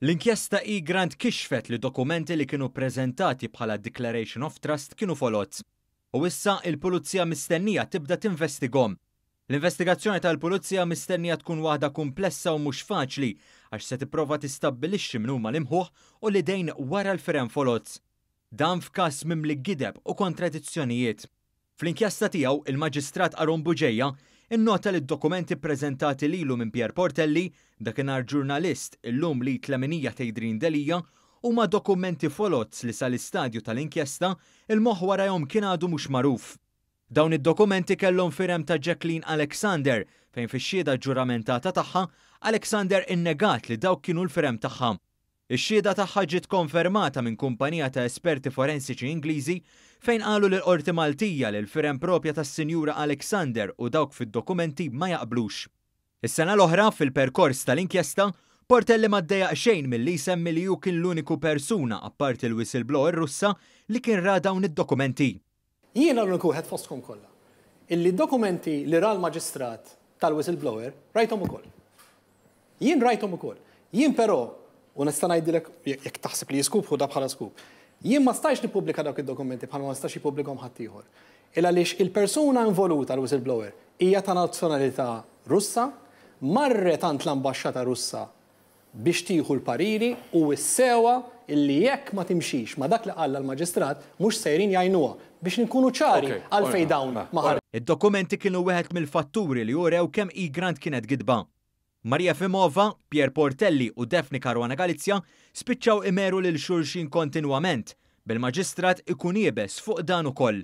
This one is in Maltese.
L-inkjesta E-Grant kixfet li dokumenti li kienu preżentati bħala Declaration of Trust kienu folot. U issa il-Pulizija mistennija tibda tinvestigom. L-investigazzjoni tal-Pulizija mistennija tkun waħda komplessa u mhux faċli għax se tipprova tistabbilixxi min huma l-imħuħ u li dejn wara l-firem folot. Dan f'każ mimli gideb u kontradizzjonijiet. Fl-inkjesta tiegħu il-Maġistrat Aron Buġejja innota li d-dokumenti ppreżentati lilu minn Pier Portelli, dakinhar ġurnalist illum li tlemenija Tejdrin Delija, huma dokumenti folots li sal-istadju tal-inkjesta il-moħħ warahom kien għadu mhux magħruf. Dawn id-dokumenti kellhom firem ta' Jacqueline Alexander fejn fix-xhieda ġuramentata tagħha Alexander innegat li dawk kienu l-firem tagħha. Ix-xhieda tagħha ġiet konfermata minn kumpanija ta' esperti forensiċi Ingliżi fejn qalu lil qorti Maltija li l-firem propja tas-Sinjura Alexander u dawk fid-dokumenti ma jaqblux. Is-sena l-oħra fil-perkors tal-inkjesta, Portelli ma ddejjaq xejn milli jsemmi li hu kien l-uniku persuna apparti l-whistleblower Russa li kien ra dawn id-dokumenti. Jiena l-uniku wieħed fostkom kollha. Illi dokumenti li ra l-maġistrat tal-whistleblower rajthom ukoll. Jien rajthom ukoll. Jien però, u nista' ngħidilek jekk taħseb li jiskub ħu da bħala skub, jien ma stajx nippubblika dawk id-dokumenti bħalma ma stax jippubblikahom ħadd ieħor. Il għaliex il-persuna involuta l-whistleblower hija ta' nazzjonalità Russa, marret għand l-ambaxxata Russa biex tieħu l-pariri u issewa illi jekk ma timxix ma dak li qal l-maġistrat mhux sejrin jgħinuha biex nkunu ċari għalfejn dawn ma. Id-dokumenti kienu wieħed mill-fatturi li jurew kemm E-Grant kienet gidba. Marija Fimova, Pier Portelli u Defni Caruana Galizja spiċċaw imeru lil xulxin kontinwament bil-maġistrat ikun jiebes fuq dan ukoll.